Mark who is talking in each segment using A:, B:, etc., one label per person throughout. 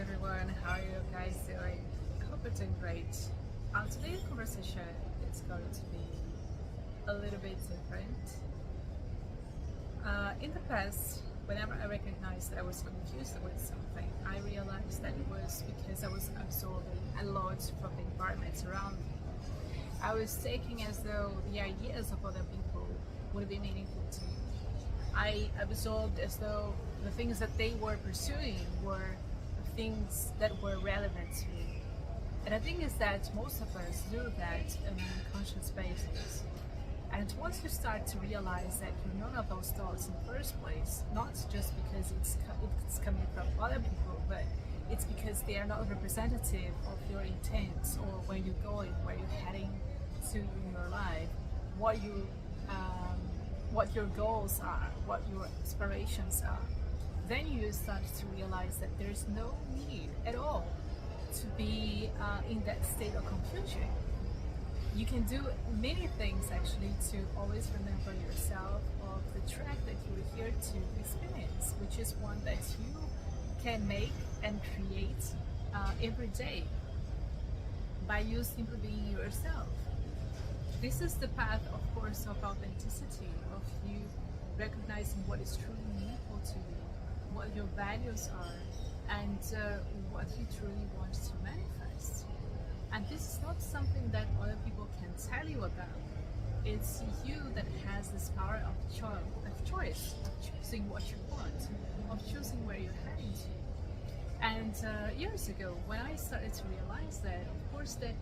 A: everyone, how are you guys doing? I hope you're doing great. Today's conversation is going to be a little bit different. In the past, whenever I recognized that I was confused with something, I realized that it was because I was absorbing a lot from the environment around me. I was taking as though the ideas of other people would be meaningful to me. I absorbed as though the things that they were pursuing were things that were relevant to me. And the thing is that most of us do that on an unconscious basis. And once you start to realize that you're none of those thoughts in the first place, not just because it's coming from other people, but it's because they are not representative of your intent or where you're going, where you're heading to in your life, what you what your goals are, what your aspirations are, then you start to realize that there's no need at all to be in that state of confusion. You can do many things actually to always remember yourself of the track that you're here to experience, which is one that you can make and create every day by you simply being yourself. This is the path, of course, of authenticity, of you recognizing what is truly meaningful to you, what your values are, and what you truly want to manifest. And this is not something that other people can tell you about. It's you that has this power of choice, of choosing what you want, of choosing where you're heading to. And years ago, when I started to realize that, of course, that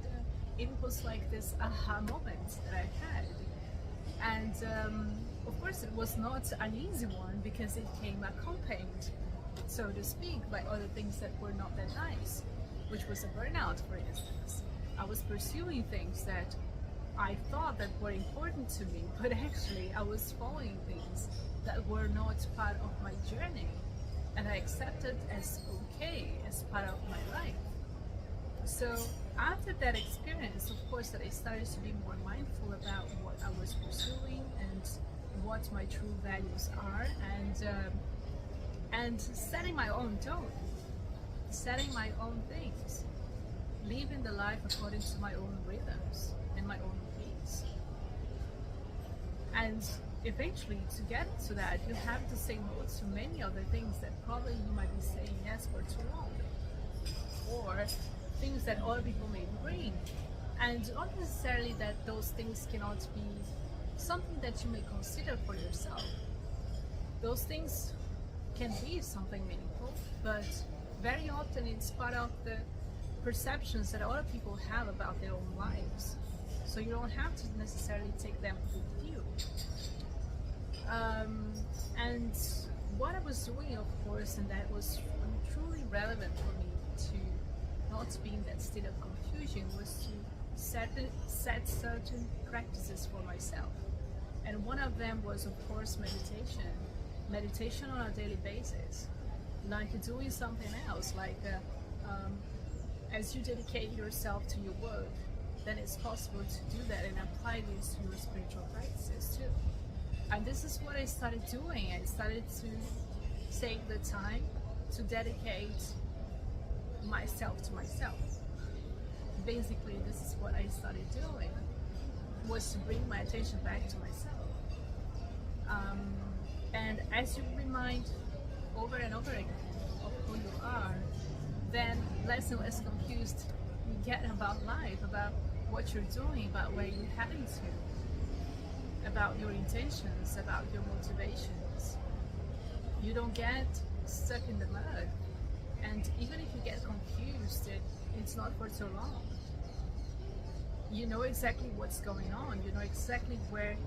A: it was like this aha moment that I had. And of course, it was not an easy one because it came accompanied, so to speak, by other things that were not that nice, which was a burnout, for instance. I was pursuing things that I thought that were important to me, but actually I was following things that were not part of my journey, and I accepted as okay, as part of my life. So after that experience, of course, that I started to be more mindful about what I was pursuing and what my true values are, and setting my own tone, setting my own things, living the life according to my own rhythms and my own pace. And eventually, to get to that, you have to say no to many other things that probably you might be saying yes for too long, or things that other people may bring. And not necessarily that those things cannot be something that you may consider for yourself. Those things can be something meaningful, but very often it's part of the perceptions that other people have about their own lives. So you don't have to necessarily take them with you. And what I was doing, of course, and that was truly relevant for me to not be in that state of confusion, was to set certain practices for myself. And one of them was, of course, meditation on a daily basis, like doing something else, like as you dedicate yourself to your work, then it's possible to do that and apply this to your spiritual practices too. And this is what I started doing. I started to take the time to dedicate myself to myself. Basically, this is what I started doing, was to bring my attention back to myself. And as you remind over and over again of who you are, then less and less confused you get about life, about what you're doing, about where you're heading to, about your intentions, about your motivations. You don't get stuck in the mud. And even if you get confused, it's not for too long. You know exactly what's going on. You know exactly where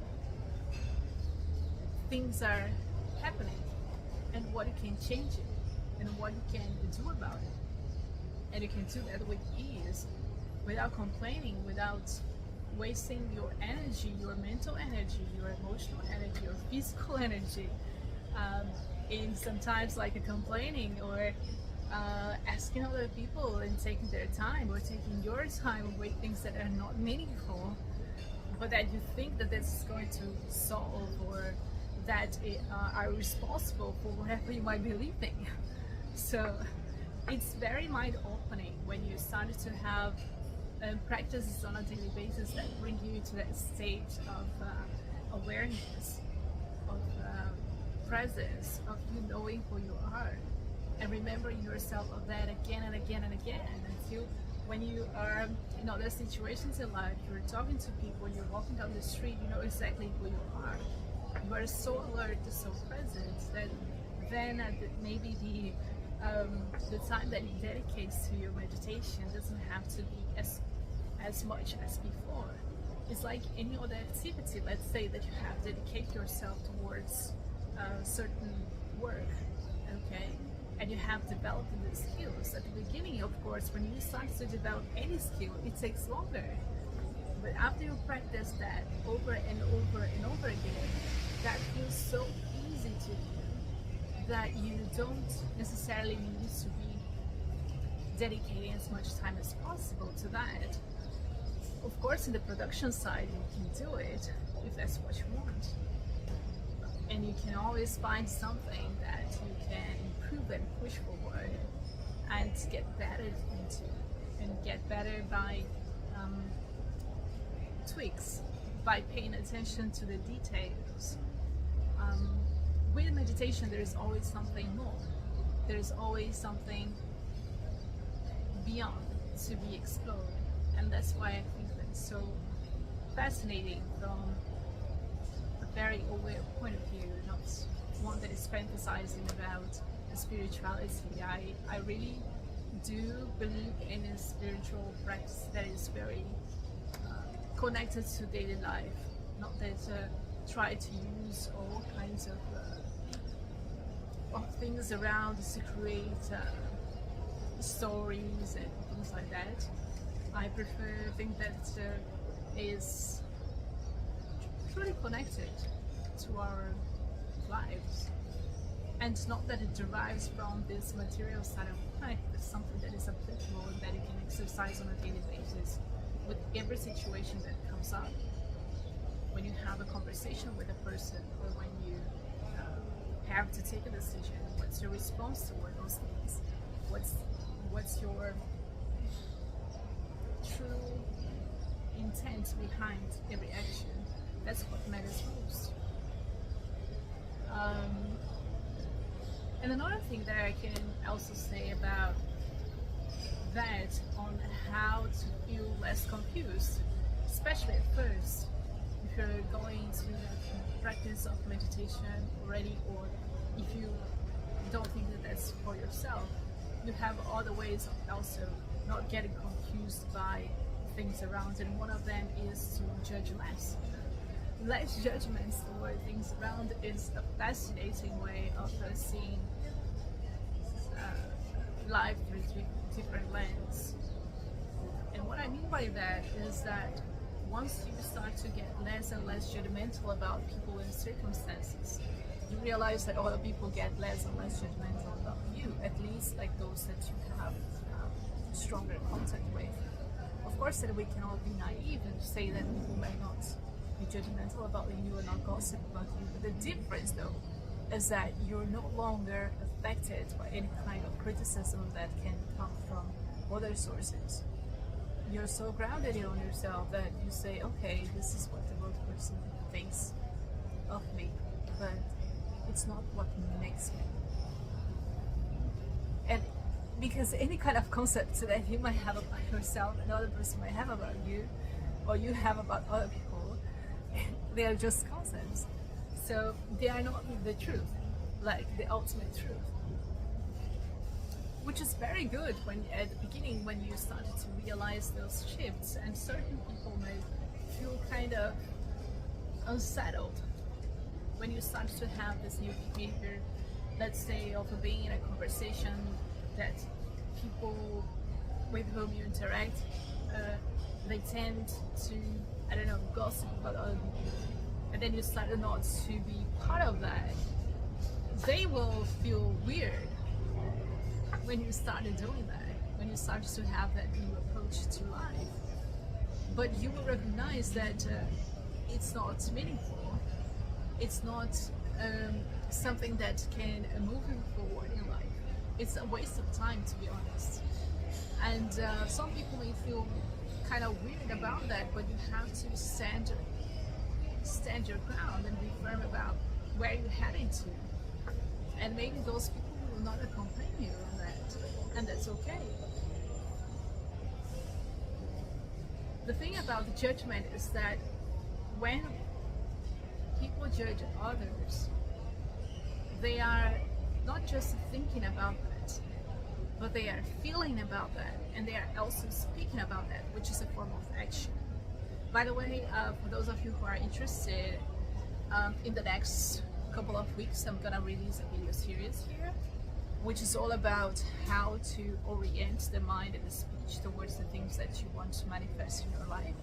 A: things are happening and what you can change it and what you can do about it. And you can do that with ease, without complaining, without wasting your energy, your mental energy, your emotional energy, your physical energy, in sometimes like a complaining or asking other people and taking their time or taking your time with things that are not meaningful, but that you think that this is going to solve or that are responsible for whatever you might be living. So it's very mind opening when you start to have practices on a daily basis that bring you to that state of awareness, of presence, of you knowing who you are, and remembering yourself of that again and again and again until when you are in other situations in life, you're talking to people, you're walking down the street, you know exactly who you are. You are so alert, so present that then maybe the time that you dedicate to your meditation doesn't have to be as much as before. It's like any other activity. Let's say that you have dedicated yourself towards certain work, okay, and you have developed the skills. At the beginning, of course, when you start to develop any skill, it takes longer. But after you practice that over and over and over again, that feels so easy to you that you don't necessarily need to be dedicating as much time as possible to that. Of course, in the production side, you can do it if that's what you want. And you can always find something that you can improve and push forward and get better into, and get better by tweaks, by paying attention to the details. With meditation, there is always something more. There's always something beyond to be explored, and that's why I think that's so fascinating from a very aware point of view, not one that is fantasizing about spirituality. I really do believe in a spiritual practice that is very connected to daily life, not that try to use all kinds of things around to create stories and things like that. I prefer a thing that is truly connected to our lives, and not that it derives from this material side of life, but something that is applicable and that you can exercise on a daily basis with every situation that comes up. When you have a conversation with a person, or when you have to take a decision, what's your response toward those things? What's your true intent behind every action? That's what matters most. And another thing that I can also say about that, on how to feel less confused, especially at first, if you're going to the practice of meditation already, or if you don't think that that's for yourself, you have other ways of also not getting confused by things around, and one of them is to judge less. Less judgments toward things around is a fascinating way of seeing life through different lenses. And what I mean by that is that once you start to get less and less judgmental about people and circumstances, you realize that other people get less and less judgmental about you, at least like those that you have stronger contact with. Of course, that we can all be naive and say that people may not be judgmental about you and not gossip about you. But the difference, though, is that you're no longer affected by any kind of criticism that can come from other sources. You're so grounded in yourself that you say, okay, this is what the other person thinks of me, but it's not what makes me. And because any kind of concept that you might have about yourself, another person might have about you, or you have about other people, they are just concepts. So they are not the truth, like the ultimate truth. Which is very good when at the beginning, when you started to realize those shifts, and certain people may feel kind of unsettled when you start to have this new behavior, let's say of being in a conversation that people with whom you interact, they tend to, I don't know, gossip about other people, and then you start not to be part of that. They will feel weird when you started doing that, when you started to have that new approach to life. But you will recognize that it's not meaningful, it's not something that can move you forward in life. It's a waste of time, to be honest. And some people may feel kind of weird about that, but you have to stand your ground and be firm about where you're heading to. And maybe those people will not accompany you on that, and that's okay. The thing about the judgment is that when people judge others, they are not just thinking about that, but they are feeling about that, and they are also speaking about that, which is a form of action. By the way, for those of you who are interested, in the next couple of weeks, I'm gonna release a video series here, which is all about how to orient the mind and the speech towards the things that you want to manifest in your life,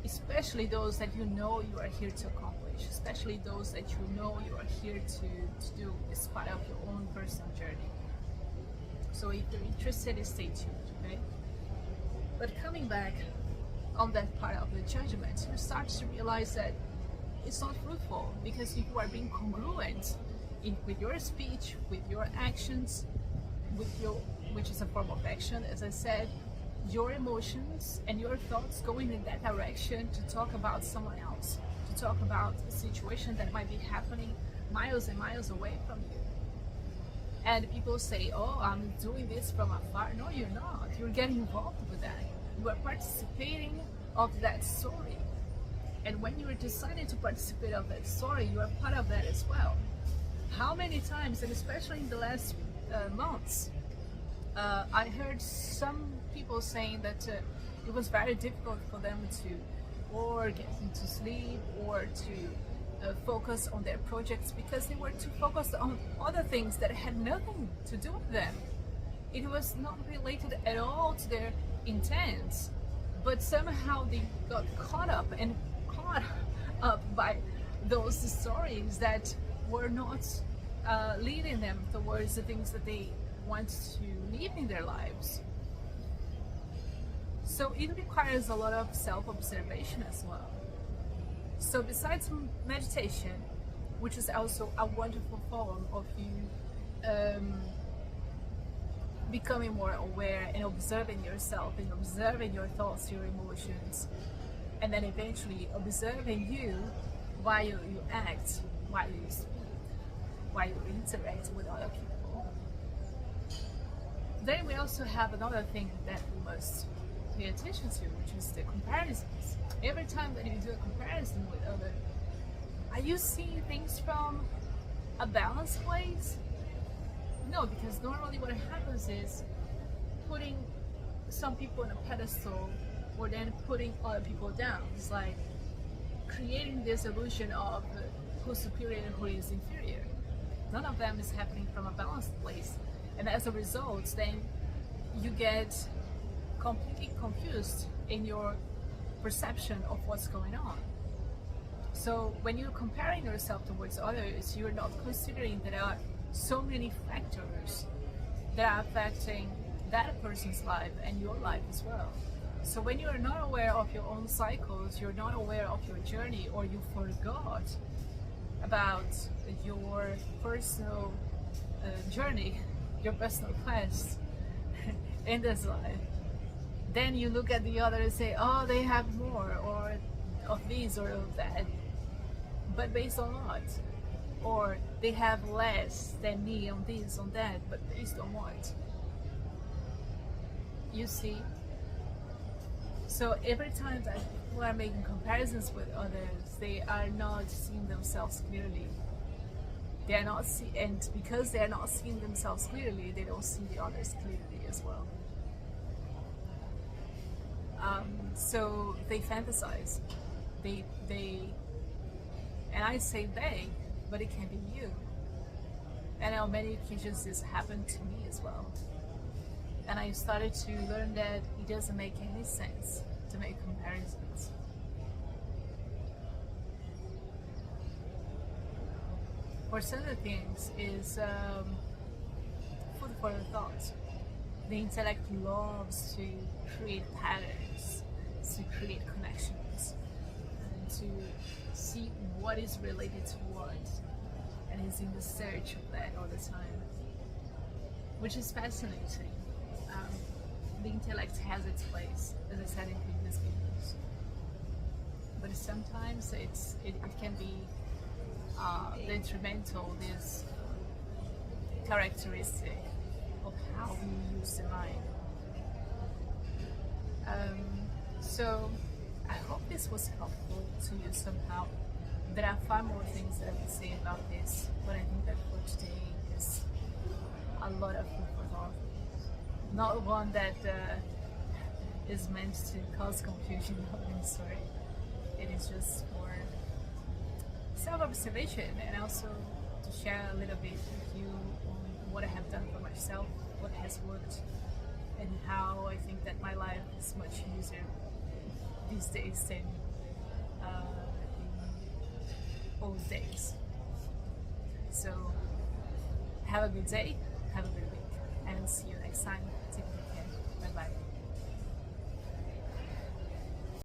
A: especially those that you know you are here to accomplish, especially those that you know you are here to do as part of your own personal journey. So if you're interested, stay tuned, okay? But coming back on that part of the judgment, you start to realize that it's not fruitful, because if you are being congruent with your speech, with your actions, which is a form of action, as I said, your emotions and your thoughts going in that direction to talk about someone else, to talk about a situation that might be happening miles and miles away from you. And people say, oh, I'm doing this from afar. No, you're not. You're getting involved with that. You are participating of that story. And when you are deciding to participate of that story, you are part of that as well. How many times, and especially in the last months, I heard some people saying that it was very difficult for them to or get into sleep or to focus on their projects, because they were too focused on other things that had nothing to do with them. It was not related at all to their intent, but somehow they got caught up by those stories that were not leading them towards the things that they want to live in their lives. So it requires a lot of self-observation as well. So besides meditation, which is also a wonderful form of you becoming more aware and observing yourself and observing your thoughts, your emotions, and then eventually observing you while you act, while you speak, while you interact with other people. Then we also have another thing that we must pay attention to, which is the comparisons. Every time that you do a comparison with others, are you seeing things from a balanced place? No, because normally what happens is putting some people on a pedestal or then putting other people down. It's like creating this illusion of who's superior and who is inferior. None of them is happening from a balanced place. And as a result, then you get completely confused in your perception of what's going on. So when you're comparing yourself towards others, you're not considering that there are so many factors that are affecting that person's life and your life as well. So when you're not aware of your own cycles, you're not aware of your journey, or you forgot about your personal journey, your personal quest in this life, then you look at the other and say, oh, they have more, or of this or of that. But based on what? Or they have less than me on this, on that, but based on what? You see? So every time that people are making comparisons with others, they are not seeing themselves clearly. They are not and because they are not seeing themselves clearly, they don't see the others clearly as well. So they fantasize. They, and I say they, but it can be you. And on many occasions this happened to me as well. And I started to learn that it doesn't make any sense to make comparisons. For certain things is food for the thought. The intellect loves to create patterns, to create connections, and to see what is related to what, and is in the search of that all the time. which is fascinating. Um, the intellect has its place, as I said in previous videos, but sometimes it can be detrimental, this characteristic of how we use the mind. So I hope this was helpful to you somehow. There are far more things that I would say about this, but I think that for today is a lot of food for thought. Not one that is meant to cause confusion or any sort. It is just for self-observation and also to share a little bit with you on what I have done for myself, what has worked, and how I think that my life is much easier these days than in old days. So have a good day, have a good week, and see you next time.